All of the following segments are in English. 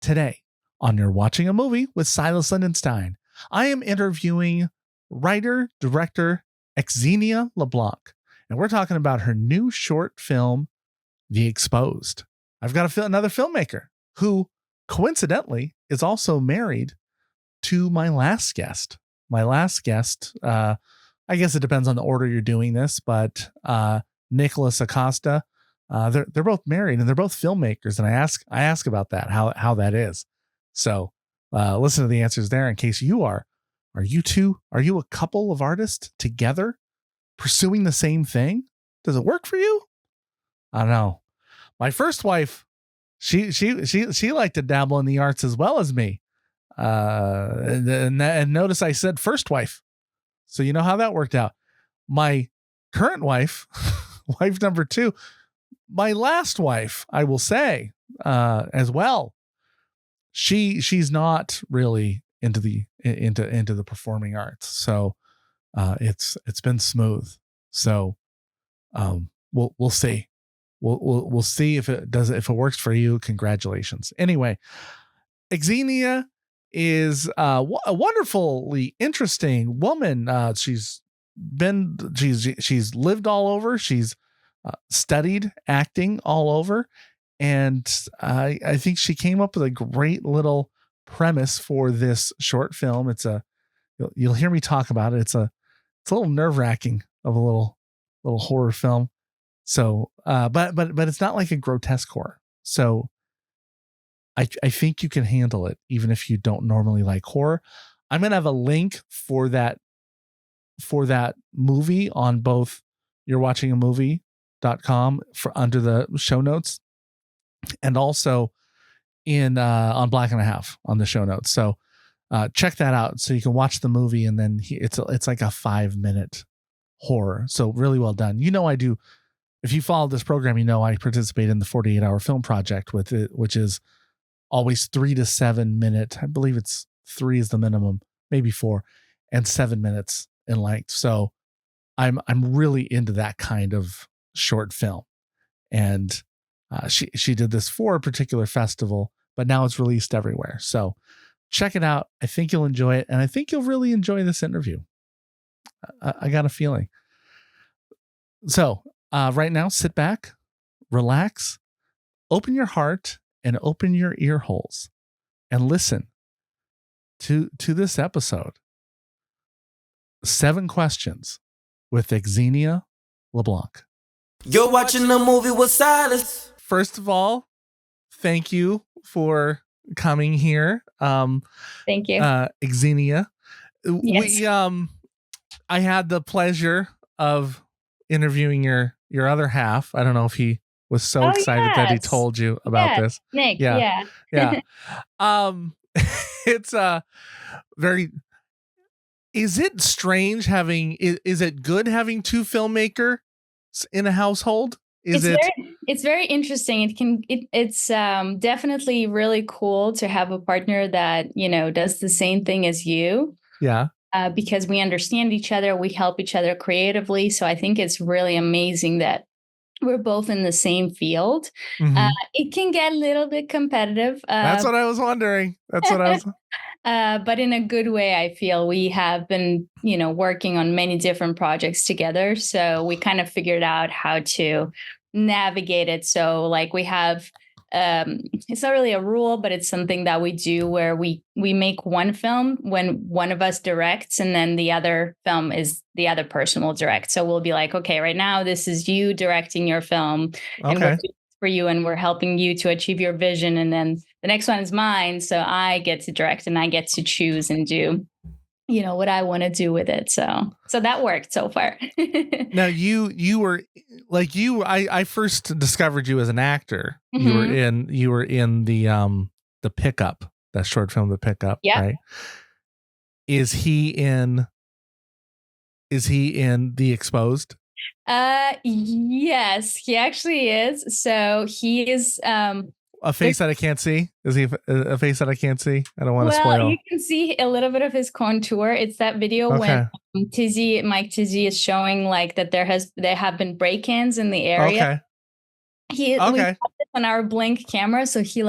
Today, on You're Watching a Movie with Silas Lindenstein, I am interviewing writer, director, Xenia LeBlanc, and we're talking about her new short film, The Exposed. I've got another filmmaker who, coincidentally, is also married to my last guest. I guess it depends on the order you're doing this, but Nicholas Acosta, they're both married and they're both filmmakers, and I ask about that, how that is. So listen to the answers there in case you are. Are you a couple of artists together pursuing the same thing? Does it work for you? I don't know. My first wife, she liked to dabble in the arts as well as me. And notice I said first wife. So you know how that worked out. My current wife, wife number 2, my last wife, I will say, as well. She's not really into the performing arts. So it's been smooth. So we'll see. We'll see if it works for you. Congratulations. Anyway, Xenia is a wonderfully interesting woman. She's lived all over. She's studied acting all over. And I think she came up with a great little premise for this short film. You'll hear me talk about it. It's a little nerve-wracking of a little horror film. So, but it's not like a grotesque horror. So I think you can handle it, even if you don't normally like horror. I'm going to have a link for that movie on both you'rewatchingamovie.com under the show notes, and also on Black and a Half on the show notes. So check that out so you can watch the movie, and then it's like a 5-minute horror. So really well done. I do. If you follow this program, I participate in the 48-hour film project with it, which is always 3 to 7 minute. I believe it's 3 is the minimum, maybe 4, and 7 minutes in length. So I'm really into that kind of short film. And she did this for a particular festival, but now it's released everywhere. So check it out. I think you'll enjoy it. And I think you'll really enjoy this interview. I got a feeling. So right now, sit back, relax, open your heart and open your ear holes and listen to this episode. 7 questions with Xenia LeBlanc. You're watching a movie with Silas. First of all, thank you for coming here. Thank you. Xenia. Yes. I had the pleasure of interviewing your other half. I don't know if he was so excited that he told you about this. Nick. Yeah. It's very. Is it strange is it good having 2 filmmakers in a household? It's very interesting. It's definitely really cool to have a partner that, does the same thing as you. Yeah. Because we understand each other, we help each other creatively. So I think it's really amazing that we're both in the same field. Mm-hmm. It can get a little bit competitive. That's what I was wondering. But in a good way, I feel we have been, working on many different projects together. So we kind of figured out how to navigate it. So like we have, it's not really a rule, but it's something that we do where we make one film when one of us directs, and then the other film is the other person will direct. So we'll be like, okay, right now this is you directing your film, and we're doing this for you, and we're helping you to achieve your vision. And then the next one is mine, so I get to direct and I get to choose and do, what I want to do with it. So that worked so far. Now you were like I first discovered you as an actor. Mm-hmm. You were in the Pickup, that short film, The Pickup. Yeah. Right. Is he in The Exposed? Yes, he actually is. So he is a face that I can't see. Is he a face that I can't see? I don't want to spoil. You can see a little bit of his contour. It's that video when Mike Tizzy is showing like that there have been break-ins in the area. Okay. We got this on our Blink camera, so he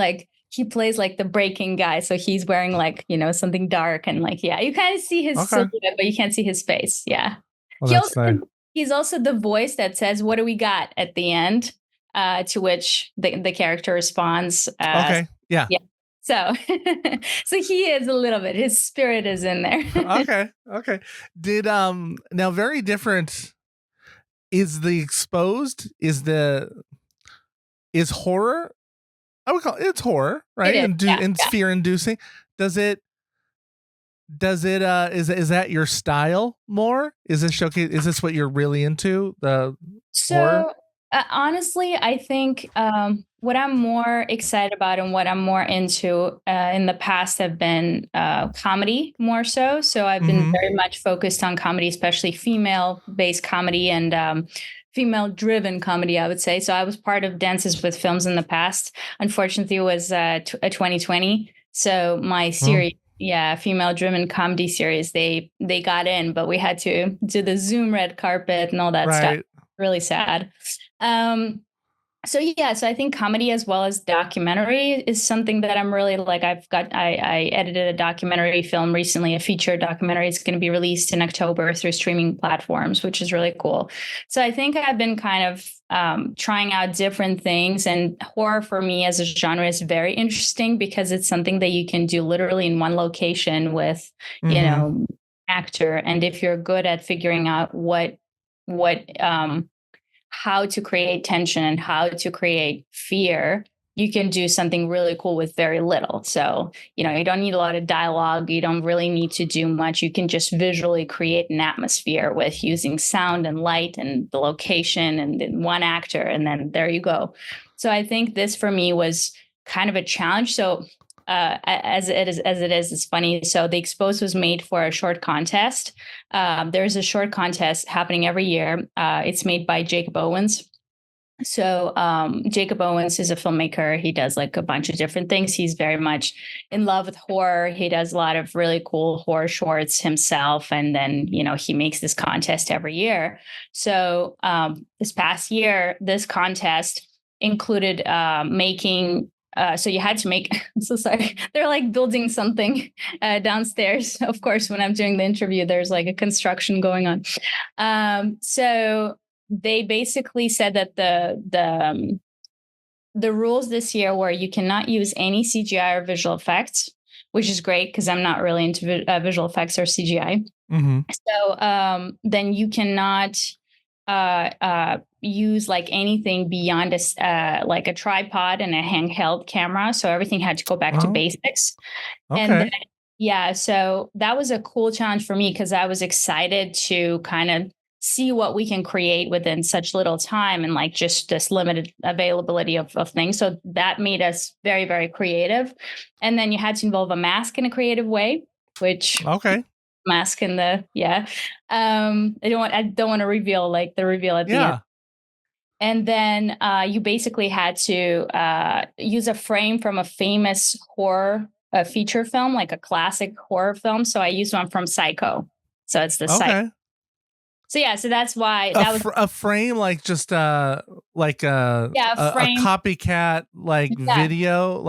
he plays like the breaking guy. So he's wearing like, something dark and like, yeah, you kind of see his silhouette, but you can't see his face. Yeah. Well, He's also the voice that says, "What do we got?" at the end, to which the character responds. Okay. Yeah. Yeah. So, so he is a little bit, his spirit is in there. Okay. Did, now very different is the Exposed, is horror? I would call it's horror, right? And fear inducing. Is that your style more? Is this what you're really into? Horror? Honestly, I think what I'm more excited about and what I'm more into in the past have been comedy more so. So I've been very much focused on comedy, especially female-based comedy and female-driven comedy, I would say. So I was part of Dances with Films in the past. Unfortunately, it was a 2020. So my series, female-driven comedy series, they got in, but we had to do the Zoom red carpet and all that stuff. Really sad. So I think comedy as well as documentary is something that I'm really like, I edited a documentary film recently, a feature documentary. It's going to be released in October through streaming platforms, which is really cool. So I think I've been kind of trying out different things, and horror for me as a genre is very interesting because it's something that you can do literally in one location with, actor. And if you're good at figuring out how to create tension and how to create fear, you can do something really cool with very little. So, you don't need a lot of dialogue. You don't really need to do much. You can just visually create an atmosphere with using sound and light and the location and then one actor. And then there you go. So I think this for me was kind of a challenge. So as it is, it's funny. So the Exposed was made for a short contest. There's a short contest happening every year. It's made by Jacob Owens. So Jacob Owens is a filmmaker. He does like a bunch of different things. He's very much in love with horror. He does a lot of really cool horror shorts himself. And then, he makes this contest every year. So this past year, this contest included making so you had to make, I'm so sorry. They're like building something downstairs. Of course, when I'm doing the interview, there's like a construction going on. So they basically said that the rules this year were you cannot use any CGI or visual effects, which is great because I'm not really into visual effects or CGI. So then you cannot use like anything beyond like a tripod and a handheld camera. So everything had to go back to basics. Okay. And then, so that was a cool challenge for me because I was excited to kind of see what we can create within such little time and like just this limited availability of things. So that made us very, very creative. And then you had to involve a mask in a creative way, which mask in the I don't want to reveal like the reveal at the end. And then you basically had to use a frame from a famous horror feature film, like a classic horror film. So I used one from Psycho. So it's the Psycho. So that's why that was a frame, like just a copycat video,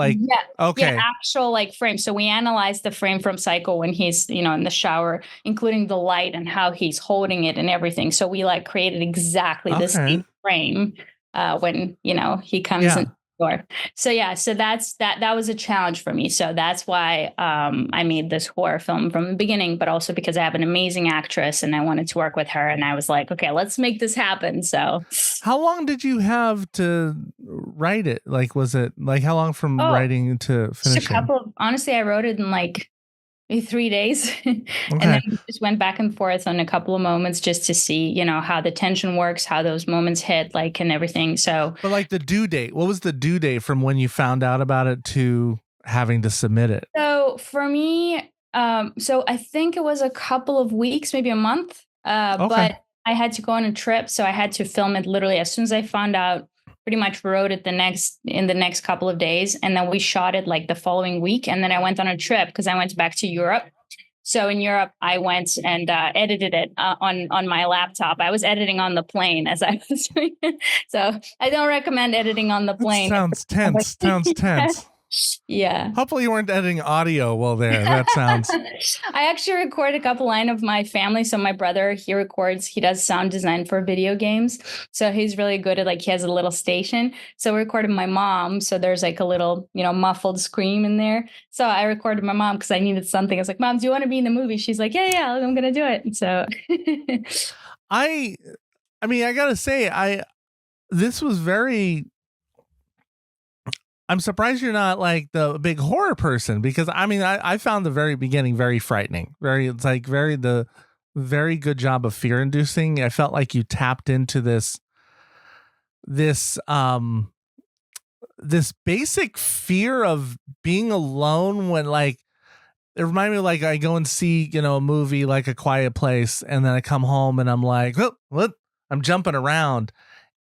actual like frame. So we analyzed the frame from Psycho when he's in the shower, including the light and how he's holding it and everything. So we like created exactly the same frame when he comes in. Sure. So that was a challenge for me. So that's why I made this horror film from the beginning, but also because I have an amazing actress and I wanted to work with her. And I was like, okay, let's make this happen. So how long did you have to write it? Like, was it like how long from writing to finishing? Honestly, I wrote it in like 3 days. And then we just went back and forth on a couple of moments just to see, how the tension works, how those moments hit, like, and everything. So, but like the due date, what was the due date from when you found out about it to having to submit it? So for me, so I think it was a couple of weeks, maybe a month, but I had to go on a trip. So I had to film it literally as soon as I found out. Pretty much wrote it in the next couple of days. And then we shot it like the following week. And then I went on a trip because I went back to Europe. So in Europe, I went and edited it on my laptop. I was editing on the plane as I was doing it. So I don't recommend editing on the plane. Sounds tense. Yeah. Hopefully you weren't editing audio while there. That sounds. I actually recorded a couple line of my family. So my brother, he does sound design for video games. So he's really good at he has a little station. So I recorded my mom. So there's a little, muffled scream in there. So I recorded my mom because I needed something. I was like, Mom, do you want to be in the movie? She's like, yeah, I'm going to do it. So I mean, I gotta say, this was very. I'm surprised you're not the big horror person, because I found the very beginning very frightening. It's very good job of fear inducing. I felt like you tapped into this basic fear of being alone when it reminded me of I go and see, a movie like A Quiet Place, and then I come home and I'm like, oh, what? I'm jumping around,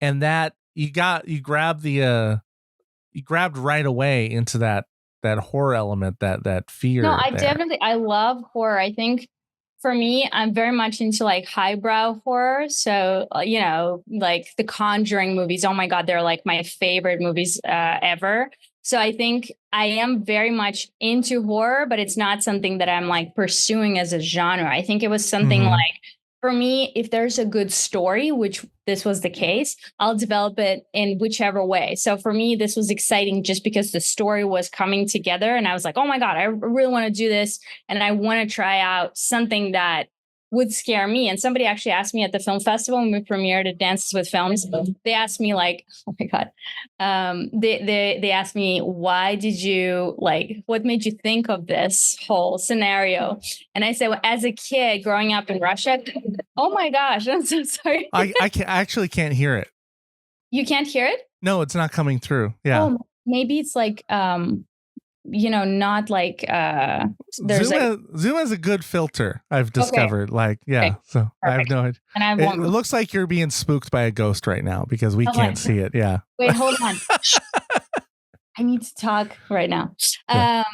and that you grabbed right away into that horror element, that fear. No, I love horror. I think for me, I'm very much into highbrow horror. So, the Conjuring movies. Oh my God, they're my favorite movies ever. So I think I am very much into horror, but it's not something that I'm pursuing as a genre. I think it was something for me, if there's a good story, which this was the case, I'll develop it in whichever way. So for me, this was exciting just because the story was coming together. And I was like, oh my God, I really want to do this. And I want to try out something that would scare me. And somebody actually asked me at the film festival when we premiered at Dances with Films. They asked me oh my God. They asked me, why did you what made you think of this whole scenario? And I said, well, as a kid growing up in Russia, oh my gosh, I'm so sorry. I actually can't hear it. You can't hear it? No, it's not coming through. Yeah. Oh, maybe it's not there's Zoom has a good filter, I've discovered. Okay. So Perfect. I have no idea. And it looks like you're being spooked by a ghost right now because we can't see it. Yeah. Wait, hold on. I need to talk right now. Yeah.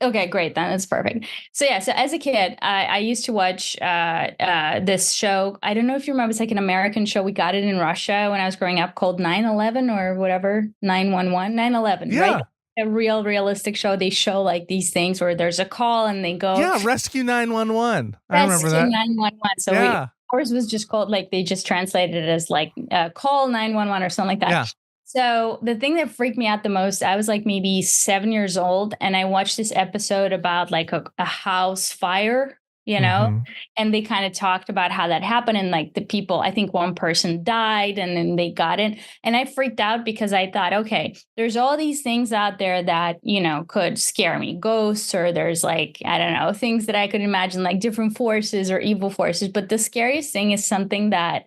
Okay, great. That's perfect. So yeah, so as a kid, I used to watch this show. I don't know if you remember, it's an American show. We got it in Russia when I was growing up, called 9/11 or whatever, 911, 9/11, Yeah. right? A realistic show. They show these things where there's a call and they go. Yeah, Rescue 911. I remember that. 911. So ours was just called they just translated it as call 911 or something like that. Yeah. So the thing that freaked me out the most, I was maybe 7 years old, and I watched this episode about a house fire, and they kind of talked about how that happened. And the people, I think one person died and then they got it. And I freaked out because I thought, okay, there's all these things out there that, could scare me. Ghosts, or there's I don't know, things that I could imagine, different forces or evil forces. But the scariest thing is something that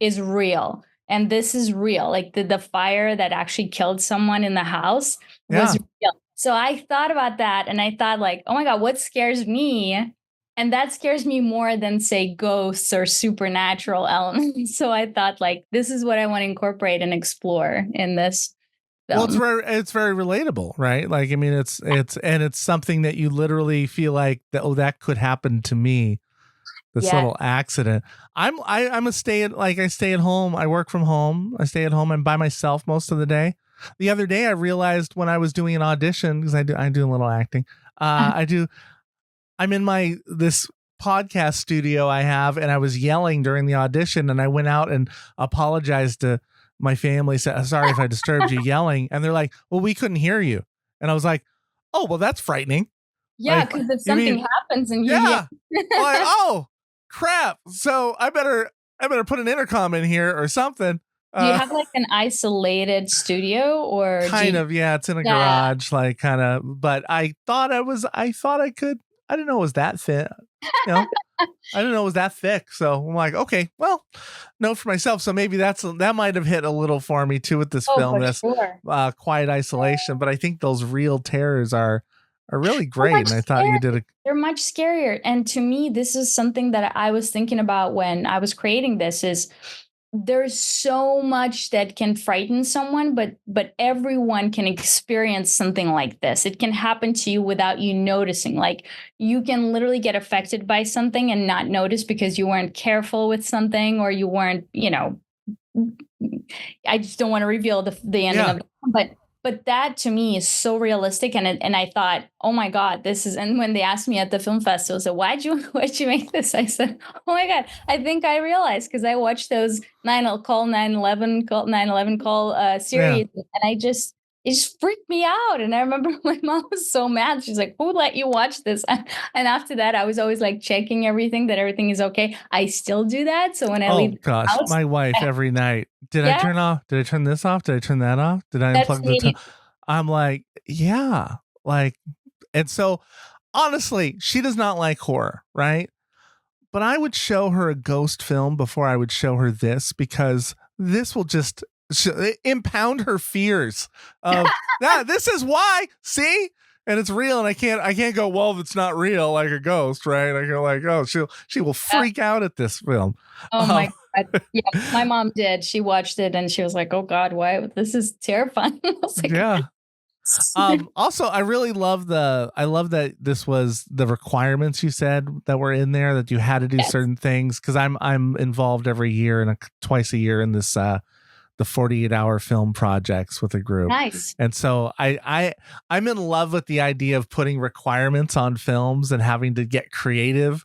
is real. And this is real. The fire that actually killed someone in the house was real. So I thought about that, and I thought oh my God, what scares me? And that scares me more than, say, ghosts or supernatural elements. So I thought this is what I want to incorporate and explore in this film. Well, it's very relatable, right? It's something that you literally feel that could happen to me. This little accident. I'm a stay at home. I work from home. I stay at home. I'm by myself most of the day. The other day I realized when I was doing an audition, because I do a little acting. I'm in this podcast studio I have, and I was yelling during the audition, and I went out and apologized to my family, said, sorry if I disturbed you yelling. And they're like, well, we couldn't hear you. And I was like, oh, well, that's frightening. Yeah, because if something happens and you oh crap, so I better put an intercom in here or something. Do you have an isolated studio, or kind of? Yeah, it's in a garage, kind of. But I thought I could. I didn't know it was that fit. I didn't know it was that thick. So I'm like, okay, well, note for myself. So maybe that might have hit a little for me too with this film. This quiet isolation. But I think those real terrors are really great. And I thought you did They're much scarier. And to me, this is something that I was thinking about when I was creating this, is there's so much that can frighten someone, but everyone can experience something like this. It can happen to you without you noticing. You can literally get affected by something and not notice because you weren't careful with something, or you weren't, I just don't want to reveal the ending of it. But but that to me is so realistic. And I thought, oh my God, this is, and when they asked me at the film festival, so why'd you make this? I said, oh my God, I think I realized, because I watched those 9/11 call series, and it just freaked me out. And I remember my mom was so mad. She's like, who let you watch this? And after that, I was always like checking everything, that everything is okay. I still do that. So when I leave the house, my wife every night, did I turn off? Did I turn this off? Did I turn that off? Did I unplug the I'm like, yeah. Like, and so honestly, she does not like horror, right? But I would show her a ghost film before I would show her this, because this will just impound her fears of that. This is why, see, and it's real, and I can't go, well, it's not real, like a ghost, right? I go like, oh, she will freak out at this film. Oh my God. Yeah, my mom did. She watched it and she was like, oh God, why? This is terrifying. I was like, yeah. Also, I really love that this was the requirements you said that were in there, that you had to do certain things, because I'm involved every year and twice a year in this the 48-hour film projects with a group. Nice. And so I'm in love with the idea of putting requirements on films and having to get creative.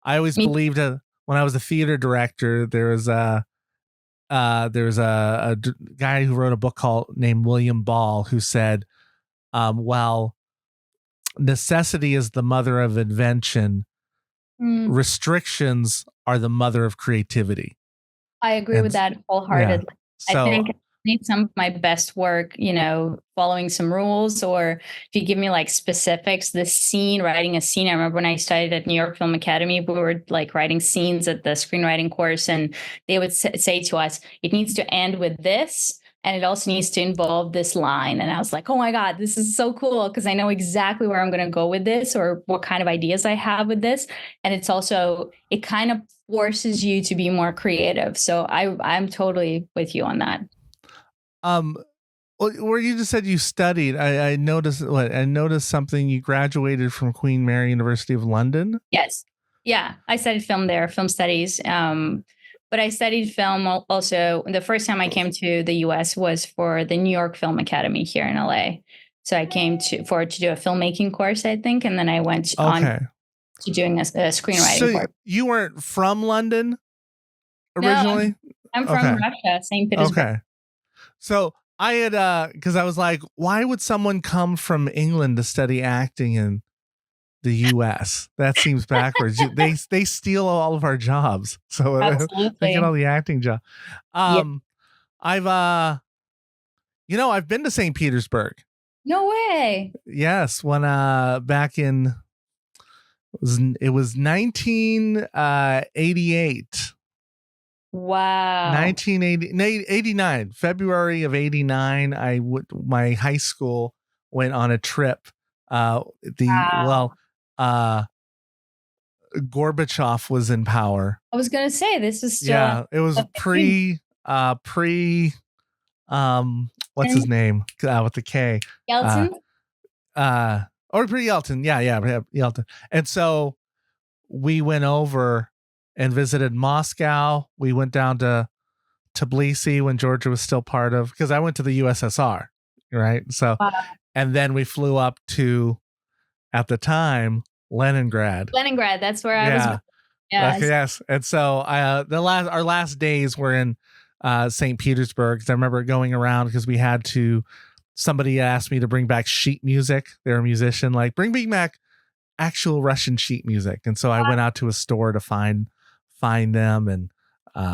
I always believed when I was a theater director, there was a guy who wrote a book named William Ball, who said, well, necessity is the mother of invention. Restrictions are the mother of creativity. I agree with that wholeheartedly. Yeah. So, I think I need some of my best work, following some rules, or if you give me like specifics, writing a scene. I remember when I studied at New York Film Academy, we were like writing scenes at the screenwriting course, and they would say to us, it needs to end with this, and it also needs to involve this line. And I was like, oh my God, this is so cool, because I know exactly where I'm going to go with this, or what kind of ideas I have with this. And it kind of forces you to be more creative. So I'm totally with you on that. Where you just said you studied, I noticed something. You graduated from Queen Mary University of London. Yes. Yeah. I studied film there, film studies. But I studied film also. The first time I came to the US was for the New York Film Academy here in LA. So I came to do a filmmaking course, I think. And then I went on to doing a screenwriting course. You weren't from London originally? No, I'm from Russia, St. Petersburg. Okay. So I had, because I was like, why would someone come from England to study acting in the U.S.? That seems backwards. They steal all of our jobs. So they get all the acting jobs. I've been to St. Petersburg. No way. Yes. When back in, it was 1988. Wow. 89, February of 89. My high school went on a trip. Gorbachev was in power. I was going to say, this is still, it was pre what's his name with the K? Yeltsin? Or pre Yeltsin. Yeah, Yeltsin. And so we went over and visited Moscow. We went down to Tbilisi when Georgia was still part of, because I went to the USSR, right? So, and then we flew up to, at the time, Leningrad. That's where I was. Yes. And so our last days were in St. Petersburg. I remember going around because somebody asked me to bring back sheet music. They're a musician, like, bring me back actual Russian sheet music. And so I went out to a store to find them. And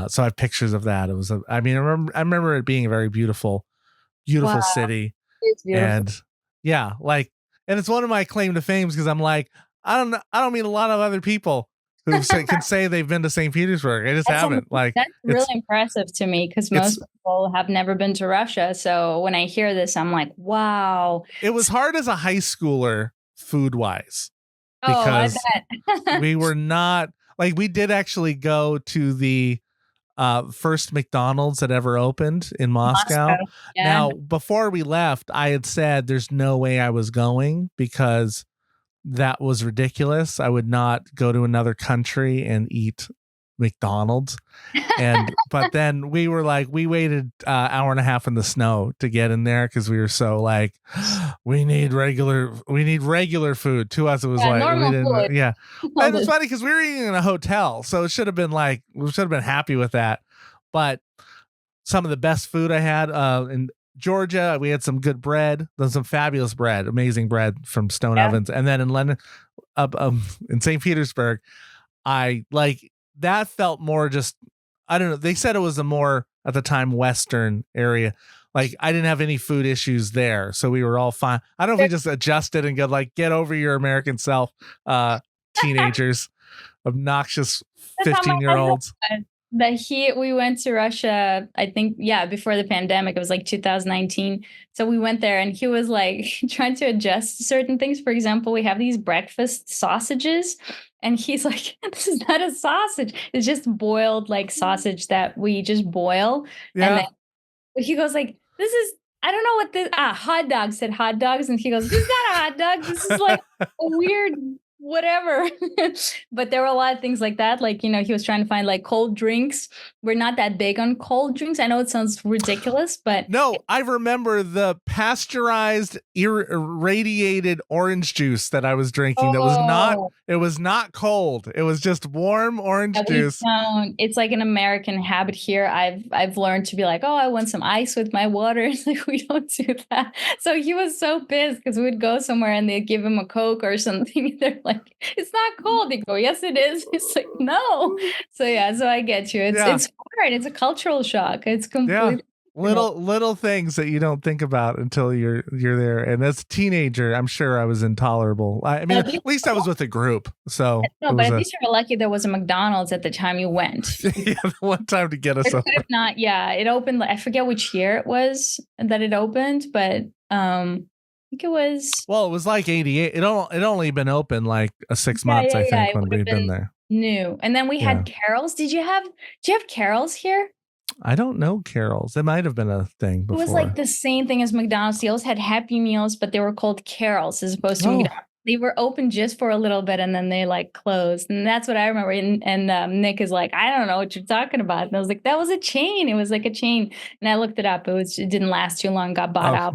so I have pictures of that. It was, I remember it being a very beautiful city. It's beautiful. And and it's one of my claim to fame, because I'm like, I don't meet a lot of other people who can say they've been to St. Petersburg. I just haven't. That's really impressive to me, because most people have never been to Russia. So when I hear this, I'm like, wow. It was hard as a high schooler, food wise, because we were not, we did actually go to the first McDonald's that ever opened in Moscow. Yeah. Now, before we left, I had said there's no way I was going, because that was ridiculous. I would not go to another country and eat McDonald's. But then we waited hour and a half in the snow to get in there because we were so like, we need regular food. To us, it was like we didn't. Food. Yeah, and it was funny because we were eating in a hotel, so it should have been like we should have been happy with that. But some of the best food I had in Georgia, we had some good bread. There's some fabulous bread, amazing bread from Stone Ovens, and then in London, in St. Petersburg, I like that felt more just. I don't know. They said it was a more at the time Western area. Like I didn't have any food issues there, so we were all fine. I don't know if we just adjusted and get over your American self, teenagers, obnoxious 15-year-olds. We went to Russia, I think, before the pandemic. It was like 2019. So we went there and he was like trying to adjust certain things. For example, we have these breakfast sausages and he's like, this is not a sausage. It's just boiled like sausage that we just boil. Yeah. And then he goes like, this is, I don't know what this, hot dogs, said hot dogs. And he goes, this is not a hot dog. This is like a weird whatever. But there were a lot of things like that. Like, he was trying to find like cold drinks. We're not that big on cold drinks. I know it sounds ridiculous, but no, I remember the pasteurized irradiated orange juice that I was drinking. It was not cold. It was just warm orange juice. It's like an American habit here. I've learned to be like, oh, I want some ice with my water. It's like, we don't do that. So he was so pissed because we'd go somewhere and they'd give him a Coke or something. They're like, it's not cold. They go, yes, it is. It's like, no. So so I get you. It's hard. It's a cultural shock. It's completely little things that you don't think about until you're there. And as a teenager, I'm sure I was intolerable. I mean, at least I was with a group. So no, but at least you were lucky there was a McDonald's at the time you went. Yeah, the one time to get us over. If not, it opened. I forget which year it was that it opened, but I think it was. Well, it was like 88. It only been open like 6 months, I think, when we've been there. New. And then we had Carol's. Do you have Carol's here? I don't know Carol's. It might have been a thing before. It was like the same thing as McDonald's. They also had Happy Meals, but they were called Carol's as opposed to McDonald's. They were open just for a little bit and then they like closed. And that's what I remember. And Nick is like, I don't know what you're talking about. And I was like, that was a chain. It was like a chain. And I looked it up. It didn't last too long. Got bought out.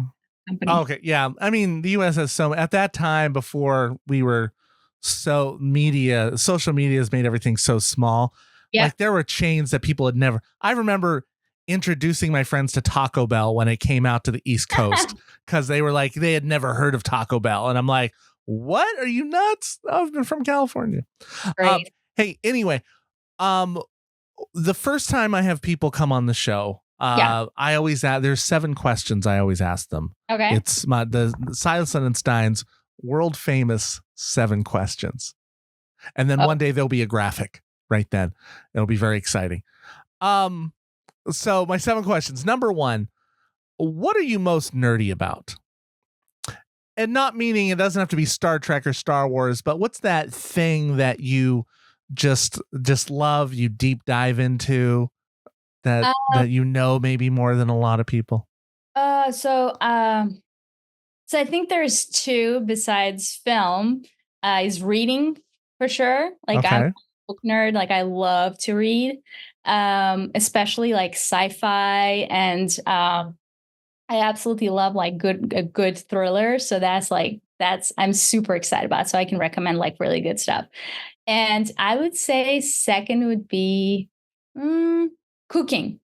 Okay. Yeah. I mean, the US has at that time before we were social media has made everything so small. Yeah. Like there were chains that people had never. I remember introducing my friends to Taco Bell when it came out to the East Coast because they were like, they had never heard of Taco Bell. And I'm like, what? Are you nuts? I've been from California. Right. Hey, anyway, the first time I have people come on the show, I always ask, there's 7 questions I always ask them. Okay. It's the Silas Lindenstein's world famous 7 questions. And then one day there'll be a graphic right then. It'll be very exciting. So my 7 questions. Number 1, what are you most nerdy about? And not meaning it doesn't have to be Star Trek or Star Wars, but what's that thing that you just love, you deep dive into that maybe more than a lot of people? So I think there's 2 besides film. Is reading for sure. Like I'm a book nerd. Like I love to read, especially like sci-fi, and I absolutely love like a good thriller. So I'm super excited about it. So I can recommend like really good stuff. And I would say second would be cooking.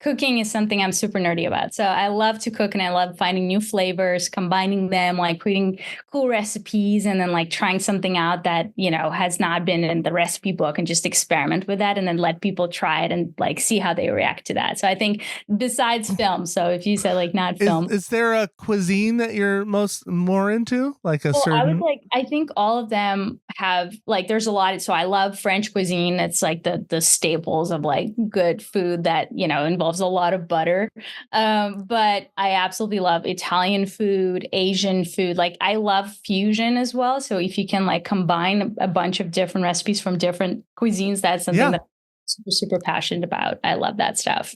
Cooking is something I'm super nerdy about. So I love to cook and I love finding new flavors, combining them, like creating cool recipes and then like trying something out that, has not been in the recipe book and just experiment with that and then let people try it and like see how they react to that. So I think besides film, so if you said like not film. Is there a cuisine that you're more into? Like I think all of them have like, there's a lot. So I love French cuisine. It's like the staples of like good food that, involves a lot of butter. But I absolutely love Italian food, Asian food. Like I love fusion as well. So if you can like combine a bunch of different recipes from different cuisines, that's something that I'm super, super passionate about. I love that stuff.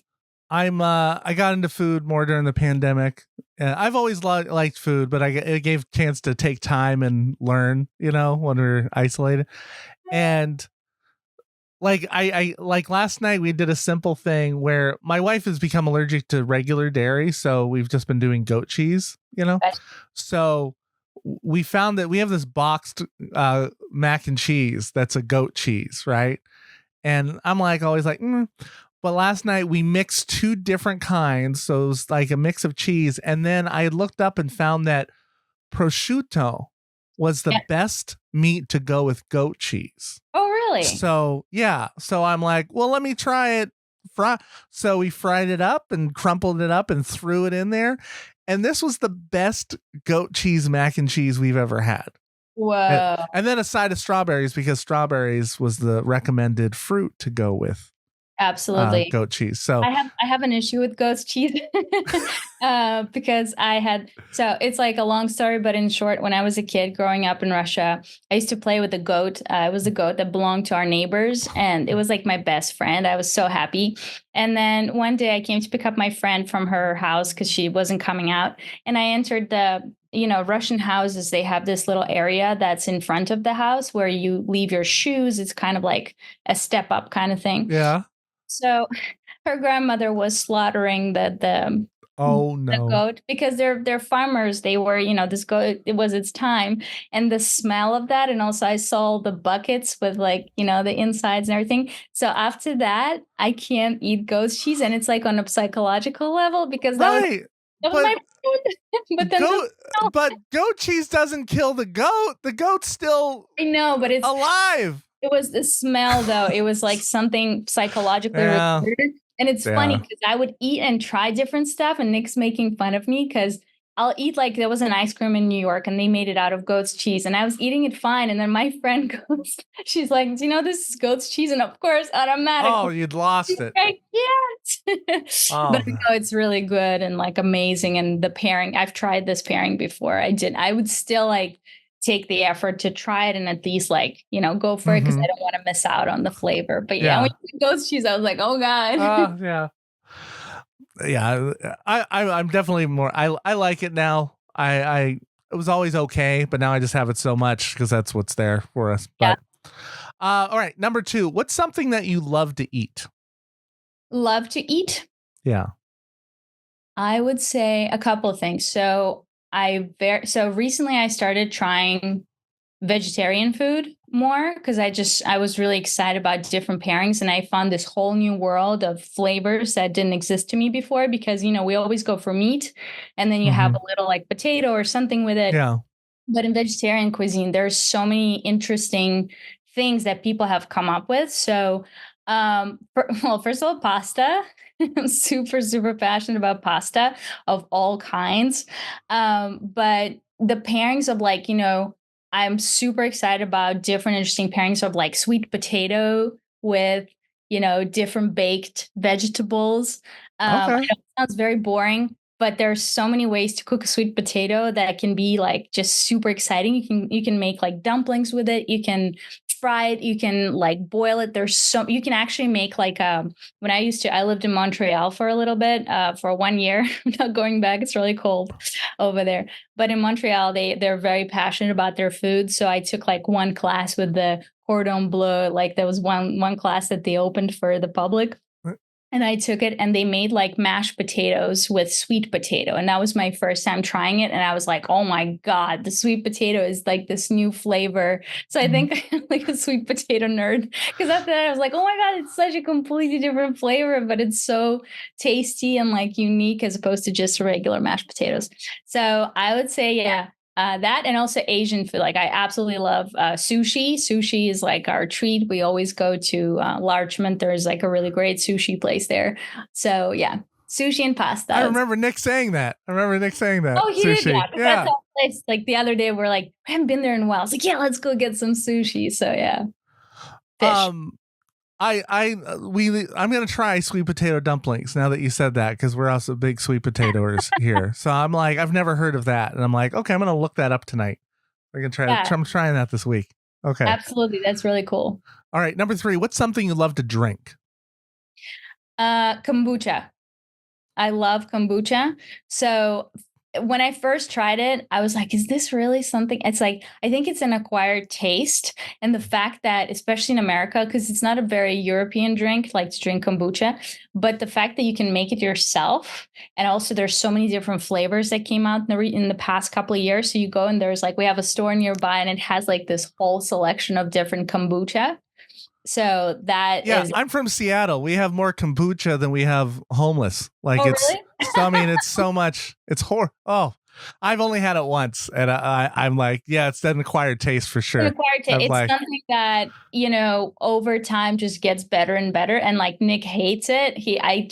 I got into food more during the pandemic. I've always liked food, but it gave a chance to take time and learn, when we're isolated. And like I like last night we did a simple thing where my wife has become allergic to regular dairy, so we've just been doing goat cheese, Okay. So we found that we have this boxed mac and cheese that's a goat cheese, right? And I'm like always like, but last night we mixed two different kinds, so it was like a mix of cheese, and then I looked up and found that prosciutto was the best meat to go with goat cheese. Oh, really? So yeah. So I'm like, well, let me try it. So we fried it up and crumpled it up and threw it in there. And this was the best goat cheese mac and cheese we've ever had. Whoa. And then a side of strawberries, because strawberries was the recommended fruit to go with. Absolutely. Goat cheese. So I have an issue with goat's cheese because so it's like a long story, but in short, when I was a kid growing up in Russia, I used to play with a goat. It was a goat that belonged to our neighbors, and it was like my best friend. I was so happy. And then one day I came to pick up my friend from her house because she wasn't coming out. And I entered Russian houses, they have this little area that's in front of the house where you leave your shoes. It's kind of like a step up kind of thing. Yeah. So her grandmother was slaughtering the goat because they're farmers. They were, this goat, it was its time. And the smell of that. And also I saw the buckets with the insides and everything. So after that, I can't eat goat's cheese. And it's like on a psychological level because that was my food. But goat cheese doesn't kill the goat. The goat's still but it's alive. It was the smell, though. It was like something psychologically recorded. And it's funny because I would eat and try different stuff, and Nick's making fun of me because I'll eat there was an ice cream in New York and they made it out of goat's cheese, and I was eating it fine. And then my friend goes, she's like, do you know this is goat's cheese? And of course, automatically. Oh, you'd lost it. I can't. But it's really good and amazing. And the pairing, I've tried this pairing before. I would still take the effort to try it and at least go for it because I don't want to miss out on the flavor. But when you goat's cheese, I was like, oh god. I'm definitely more. I like it now. It was always okay, but now I just have it so much because that's what's there for us. But all right, number 2. What's something that you love to eat? Love to eat? Yeah, I would say a couple of things. So recently I started trying vegetarian food more because I was really excited about different pairings, and I found this whole new world of flavors that didn't exist to me before because, we always go for meat and then you have a little potato or something with it. Yeah. But in vegetarian cuisine, there's so many interesting things that people have come up with. So, first of all, pasta. I'm super, super passionate about pasta of all kinds. But the pairings of I'm super excited about different interesting pairings of sweet potato with, different baked vegetables. I know it sounds very boring, but there's so many ways to cook a sweet potato that can be just super exciting. You can make dumplings with it. You can fry it. You can boil it. You can actually make when I lived in Montreal for a little bit, for 1 year. I'm not going back. It's really cold over there. But in Montreal, they're very passionate about their food. So I took one class with the cordon bleu. There was one class that they opened for the public. And I took it and they made mashed potatoes with sweet potato. And that was my first time trying it. And I was like, oh my God, the sweet potato is this new flavor. So I think I'm a sweet potato nerd. Because after that, I was like, oh my God, it's such a completely different flavor, but it's so tasty and unique as opposed to just regular mashed potatoes. So I would say, that and also Asian food. I absolutely love sushi. Sushi is our treat. We always go to Larchmont. There's a really great sushi place there. So sushi and pasta. I remember Nick saying that. Oh, he did. Yeah. That's our place. The other day, we're I haven't been there in a while. I was like, yeah, let's go get some sushi. So fish. I'm gonna try sweet potato dumplings now that you said that because we're also big sweet potatoers here. So I'm I've never heard of that, and I'm okay, I'm gonna look that up tonight. I can try. I'm trying that this week. Okay, absolutely, that's really cool. All right, number 3. What's something you love to drink? Kombucha. I love kombucha. So when I first tried it, I was like, is this really something? It's like, I think it's an acquired taste. And the fact that, especially in America, because it's not a very European drink, like to drink kombucha, but the fact that you can make it yourself. And also there's so many different flavors that came out in the past couple of years. So you go and there's like, we have a store nearby and it has like this whole selection of different kombucha. So I'm from Seattle. We have more kombucha than we have homeless. Like really? I mean, it's so much. It's horrible. Oh, I've only had it once, and I'm like, yeah, it's an acquired taste for sure. It's like, something that, you know, over time just gets better and better. And like Nick hates it. I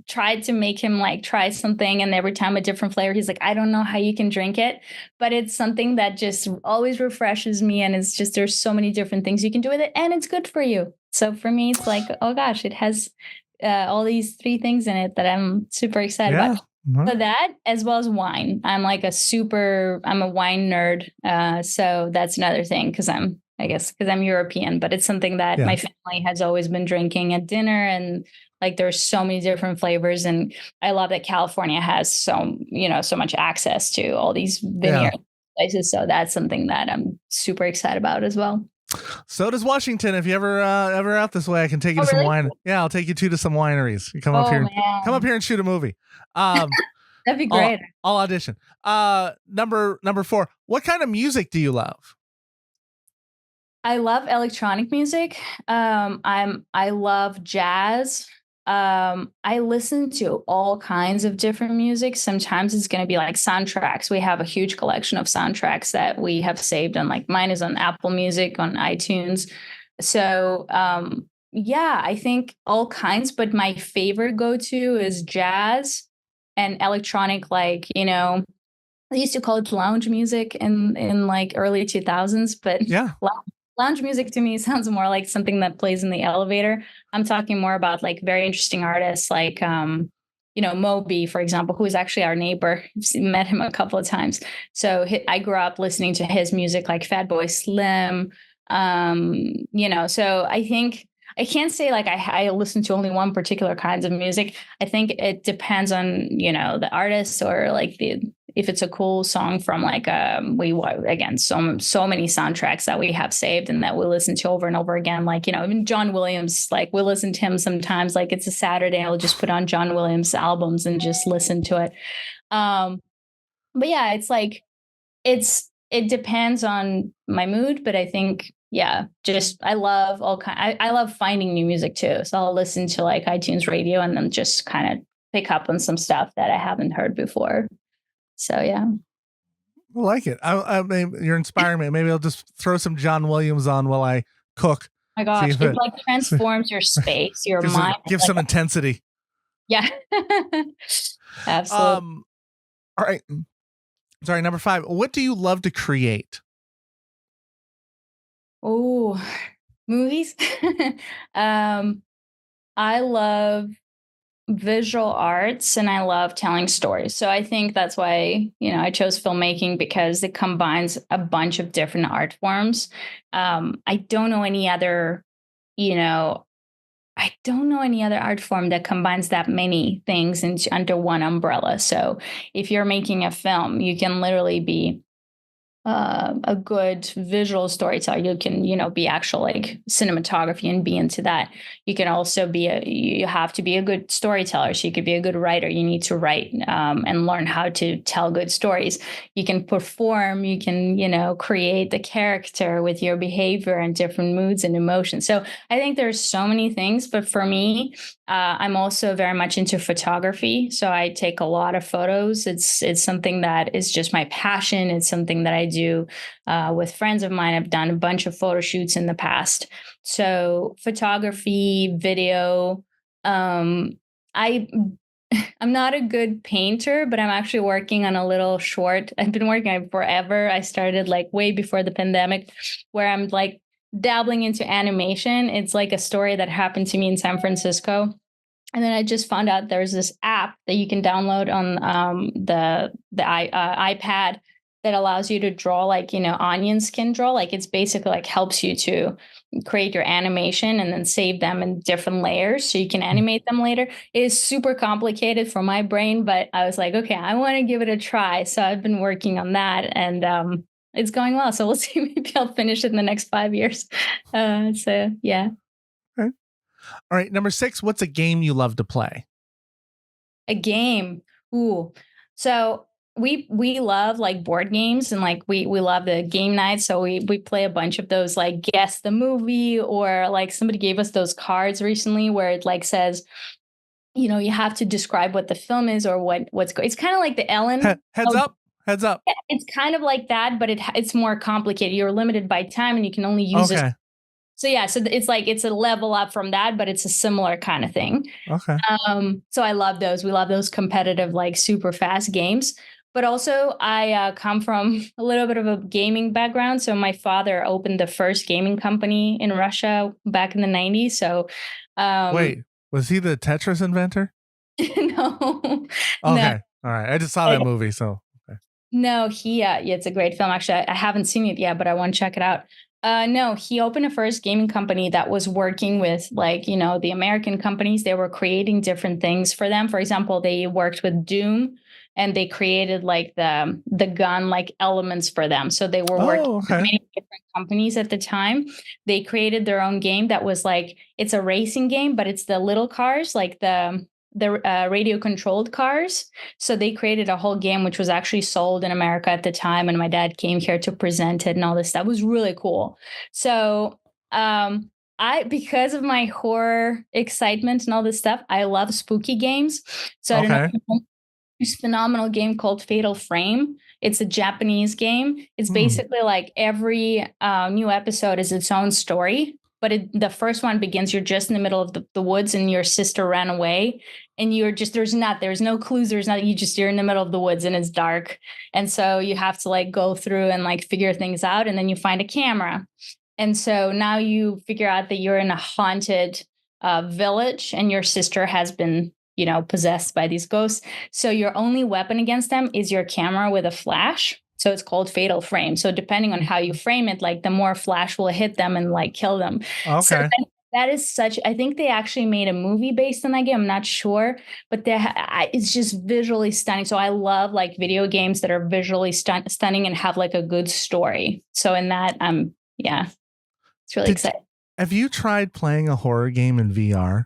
tried to make him like try something, and every time a different flavor, he's like, I don't know how you can drink it, but it's something that just always refreshes me. And it's just, there's so many different things you can do with it, and it's good for you. So for me, it's like, oh gosh, it has all these 3 things in it that I'm super excited about. Mm-hmm. So that, as well as wine. I'm a wine nerd. So that's another thing, because I'm European, but it's something that my family has always been drinking at dinner. And like, there's so many different flavors. And I love that California has so much access to all these vineyard places. So that's something that I'm super excited about as well. So does Washington. If you ever out this way, I can take you to some wine. Yeah, I'll take you to some wineries. You come up here and shoot a movie. That'd be great. I'll audition. Number 4. What kind of music do you love? I love electronic music. I love jazz. I listen to all kinds of different music. Sometimes it's going to be like soundtracks. We have a huge collection of soundtracks that we have saved, and like mine is on Apple Music, on iTunes. So, I think all kinds, but my favorite go-to is jazz and electronic, like, you know, they used to call it lounge music in like early 2000s, but lounge music to me sounds more like something that plays in the elevator. I'm talking more about like very interesting artists like, Moby, for example, who is actually our neighbor. I've met him a couple of times. So I grew up listening to his music, like Fatboy Slim. So I think I can't say like I listen to only one particular kinds of music. I think it depends on, the artist, or like if it's a cool song from like so many soundtracks that we have saved and that we listen to over and over again. Like, even John Williams, like we listen to him sometimes, like it's a Saturday, I'll just put on John Williams albums and just listen to it. But yeah, it's like, it depends on my mood, but I think, I love I love finding new music too. So I'll listen to like iTunes Radio and then just kind of pick up on some stuff that I haven't heard before. So, yeah. I like it. I mean, you're inspiring me. Maybe I'll just throw some John Williams on while I cook. Oh my gosh, it like transforms your space, your mind. Give some intensity. Yeah. Absolutely. All right. Sorry, number 5. What do you love to create? Oh, movies. I love visual arts and I love telling stories. So I think that's why, I chose filmmaking, because it combines a bunch of different art forms. I don't know any other art form that combines that many things under one umbrella. So if you're making a film, you can literally be a good visual storyteller. You can, be actual like cinematography and be into that. You can also you have to be a good storyteller. So you could be a good writer. You need to write and learn how to tell good stories. You can perform, you can, create the character with your behavior and different moods and emotions. So I think there's so many things, but for me, I'm also very much into photography. So I take a lot of photos. It's something that is just my passion. It's something that I do with friends of mine. I've done a bunch of photo shoots in the past. So photography, video. I'm not a good painter, but I'm actually working on a little short. I've been working on it forever. I started like way before the pandemic, where I'm like dabbling into animation. It's like a story that happened to me in San Francisco. And then I just found out there's this app that you can download on the iPad. that allows you to draw like, onion skin draw. Like it's basically like helps you to create your animation and then save them in different layers so you can animate them later. It is super complicated for my brain, but I was like, okay, I want to give it a try. So I've been working on that, and it's going well. So we'll see. Maybe I'll finish it in the next 5 years. So yeah. Okay. All right. Number 6, what's a game you love to play? A game. Ooh. So we love like board games, and like we love the game nights. So we play a bunch of those, like guess the movie, or like somebody gave us those cards recently where it like says, you have to describe what the film is or it's kind of like the Ellen. Heads up. Yeah, it's kind of like that, but it's more complicated. You're limited by time and you can only use it. So yeah, so it's like it's a level up from that, but it's a similar kind of thing. Okay. So I love those. We love those competitive, like super fast games. But also, I come from a little bit of a gaming background. So my father opened the first gaming company in Russia back in the 90s. So wait, was he the Tetris inventor? No. Okay. No. All right. I just saw that movie, so. Okay. No, yeah, it's a great film. Actually, I haven't seen it yet, but I want to check it out. No, he opened a first gaming company that was working with like, the American companies. They were creating different things for them. For example, they worked with Doom and they created like the gun like elements for them. So they were working with many different companies at the time. They created their own game that was like, it's a racing game, but it's the little cars, like the radio controlled cars. So they created a whole game, which was actually sold in America at the time. And my dad came here to present it and all this stuff. It was really cool. So, because of my horror excitement and all this stuff, I love spooky games. So I don't know. There's a phenomenal game called Fatal Frame. It's a Japanese game. It's basically like every new episode is its own story. But the first one begins, you're just in the middle of the woods and your sister ran away and you're just, there's no clues. There's not, you're in the middle of the woods and it's dark. And so you have to like go through and like figure things out. And then you find a camera. And so now you figure out that you're in a haunted village and your sister has been, possessed by these ghosts. So your only weapon against them is your camera with a flash. So it's called Fatal Frame. So depending on how you frame it, like the more flash will hit them and like kill them. Okay. So that is I think they actually made a movie based on that game. I'm not sure, but it's just visually stunning. So I love like video games that are visually stunning and have like a good story. So in that, yeah, it's really exciting. Have you tried playing a horror game in VR?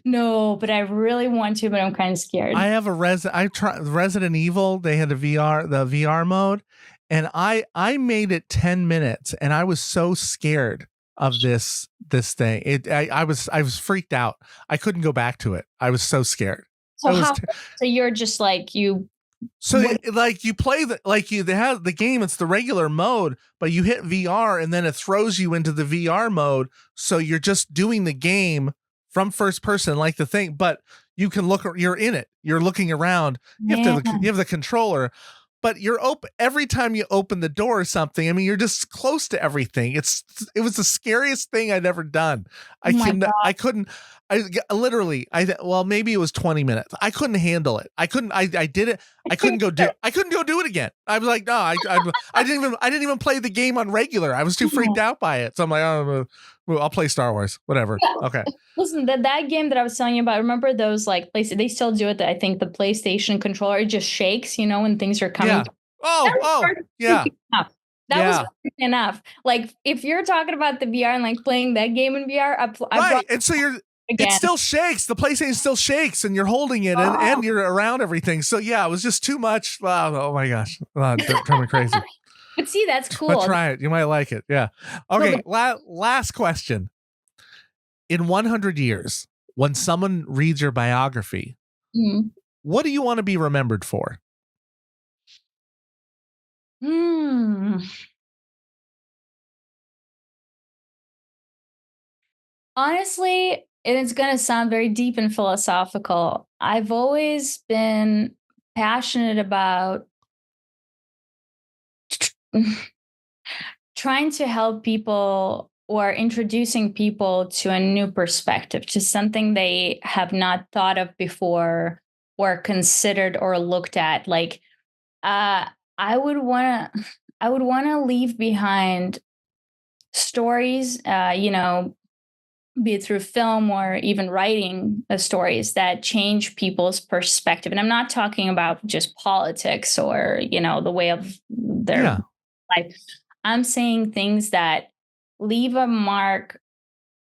No, but I really want to, but I'm kind of scared. I have I tried Resident Evil. They had the VR mode, and I made it 10 minutes, and I was so scared of this thing. I was freaked out. I couldn't go back to it. I was so scared. So so you're just like you. So you play they have the game. It's the regular mode, but you hit VR, and then it throws you into the VR mode. So you're just doing the game from first person, like the thing, but you can you're in it. You're looking around. You have the controller, but you're open every time you open the door or something. I mean, you're just close to everything. It was the scariest thing I'd ever done. Well, maybe it was 20 minutes. I couldn't handle it. I did it. I couldn't go do it again. I was like, no, I didn't even play the game on regular. I was too freaked out by it. So I'm like, oh, I'll play Star Wars, whatever. Okay. Listen, that game that I was telling you about, remember those like places, they still do it. I think the PlayStation controller, it just shakes, when things are coming. Yeah. Yeah. That was enough. Like if you're talking about the VR and like playing that game in VR, right. And so it still shakes. The PlayStation still shakes and you're holding it and you're around everything. So yeah, it was just too much. Oh my gosh. Drove me crazy. But see, that's cool. But try it. You might like it. Yeah. Okay. Last question. In 100 years, when someone reads your biography, what do you want to be remembered for? Honestly, and it's going to sound very deep and philosophical. I've always been passionate about trying to help people or introducing people to a new perspective, to something they have not thought of before or considered or looked at. Like, I would want to leave behind stories, be it through film or even writing stories that change people's perspective. And I'm not talking about just politics or, the way of their Yeah. life. I'm saying things that leave a mark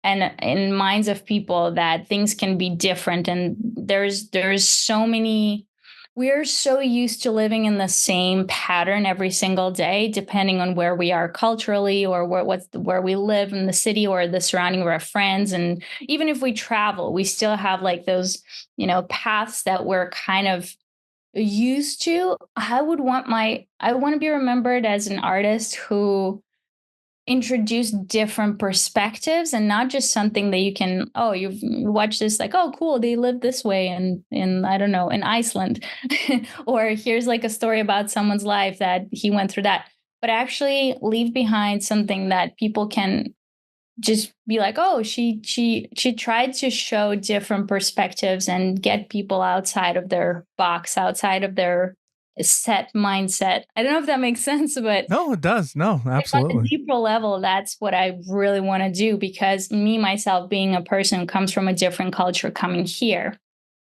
and in minds of people that things can be different. And there's so many, we're so used to living in the same pattern every single day, depending on where we are culturally or where we live in the city or the surrounding of our friends. And even if we travel, we still have like those, paths that we're kind of used to. I want to be remembered as an artist who introduce different perspectives and not just something that you can, oh, you've watched this, like, oh cool, they live this way in I don't know, in Iceland. Or here's like a story about someone's life that he went through that, but actually leave behind something that people can just be like, oh, she tried to show different perspectives and get people outside of their box, outside of their set mindset. I don't know if that makes sense, but No, it does. No, on a absolutely. deeper level, that's what I really want to do, because me, myself, being a person who comes from a different culture coming here,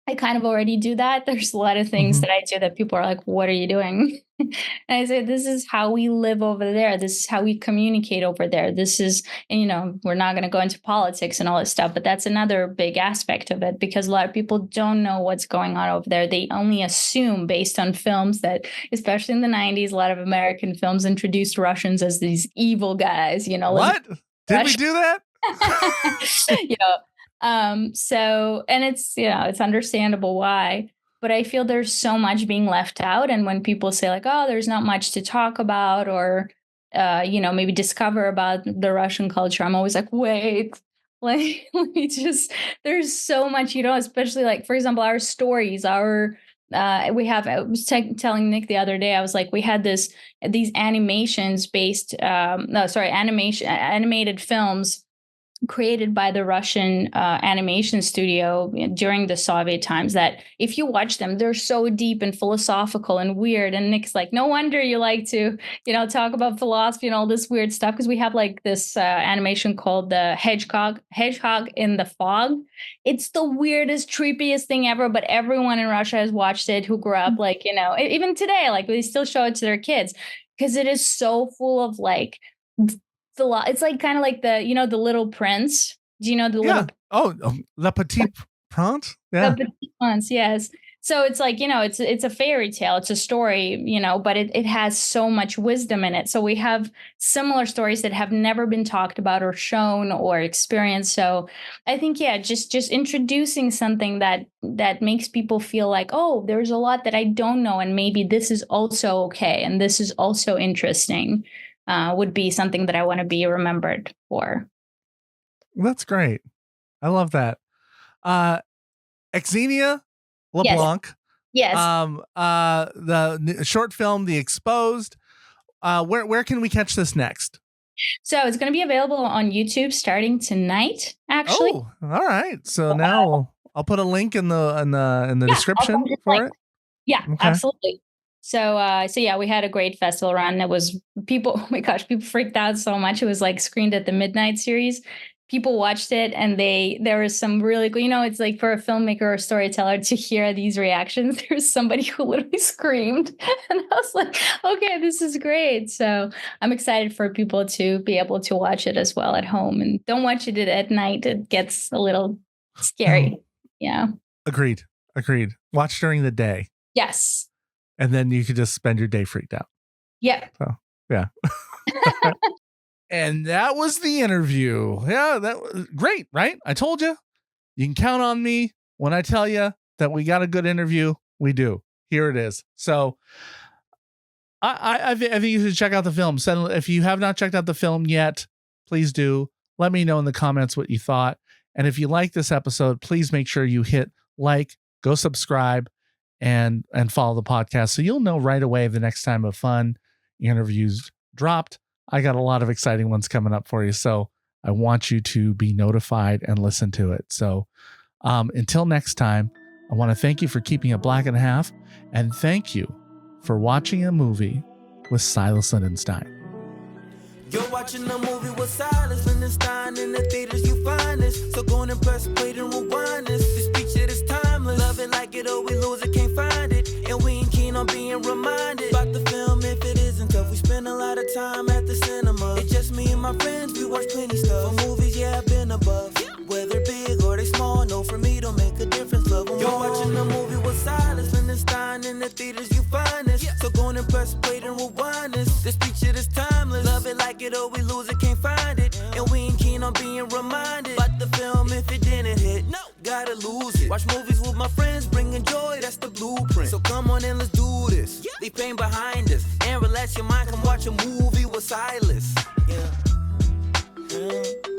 I kind of already do that. There's a lot of things Mhm. that I do that people are like, what are you doing? And I say, this is how we live over there. This is how we communicate over there. This is, and we're not going to go into politics and all this stuff, but that's another big aspect of it, because a lot of people don't know what's going on over there. They only assume based on films that, especially in the 90s, a lot of American films introduced Russians as these evil guys, What? Did we do that? you know, so, and it's, it's understandable why, but I feel there's so much being left out. And when people say like, oh, there's not much to talk about, or, maybe discover about the Russian culture, I'm always like, wait, like, let me just, there's so much, especially like, for example, our stories, I was telling Nick the other day, I was like, we had these animations based, no, sorry, animated films created by the Russian animation studio during the Soviet times, that if you watch them, they're so deep and philosophical and weird. And Nick's like, no wonder you like to, talk about philosophy and all this weird stuff, because we have like this animation called the Hedgehog in the Fog. It's the weirdest, creepiest thing ever, but everyone in Russia has watched it who grew up, like, even today, like they still show it to their kids, because it is so full of like, it's like kind of like the Little Prince. Do you know the Yeah. Little Le Petit Prince. Yeah. the Petit Prince? Yes. So it's like, it's a fairy tale, it's a story, but it has so much wisdom in it. So we have similar stories that have never been talked about or shown or experienced. So I think, yeah, just introducing something that makes people feel like, oh, there's a lot that I don't know, and maybe this is also okay, and this is also interesting. Would be something that I want to be remembered for. That's great. I love that. Xenia LeBlanc. Yes. The short film, The Exposed. Where can we catch this next? So it's going to be available on YouTube starting tonight, actually. Oh, all right. So now I'll put a link in the description for it. Yeah, okay. Absolutely. So yeah, we had a great festival run. It was people, oh my gosh, people freaked out so much. It was like screened at the midnight series. People watched it, and there was some really cool, it's like for a filmmaker or storyteller to hear these reactions. There's somebody who literally screamed, and I was like, okay, this is great. So I'm excited for people to be able to watch it as well at home, and don't watch it at night. It gets a little scary. Yeah. Agreed. Watch during the day. Yes. And then you could just spend your day freaked out. Yeah. So, yeah. And that was the interview. Yeah, that was great, right? I told you. You can count on me when I tell you that we got a good interview. We do. Here it is. So I think you should check out the film. If you have not checked out the film yet, please do. Let me know in the comments what you thought. And if you like this episode, please make sure you hit like, go subscribe, and follow the podcast, so you'll know right away the next time a fun interview's dropped. I got a lot of exciting ones coming up for you, so I want you to be notified and listen to it. So until next time, I want to thank you for keeping it black and a half, and thank you for watching a movie with Silas Lindenstein. You're watching a movie with Silas Lindenstein. In the theaters you find this. So go and press play and rewind this. This feature is timeless. Love it like it or we lose it, can't find it. And we ain't keen on being reminded about the film if it isn't tough. We spend a lot of time at the cinema. It's just me and my friends, we watch plenty stuff. For movies, yeah, I've been above. Whether big or they small, no, for me don't make a difference. Love them. You're watching a movie with Silas Lindenstein. In the theaters you find this. So go and press play and rewind this. This feature is timeless. Love it like it or we lose it, can't find it. And we ain't keen on being reminded about the film if it didn't hit. No, gotta lose it. Watch movies with my friends, bringing joy, that's the blueprint. So come on and let's do this. Leave pain behind us and relax your mind. Come watch a movie with Silas. Yeah.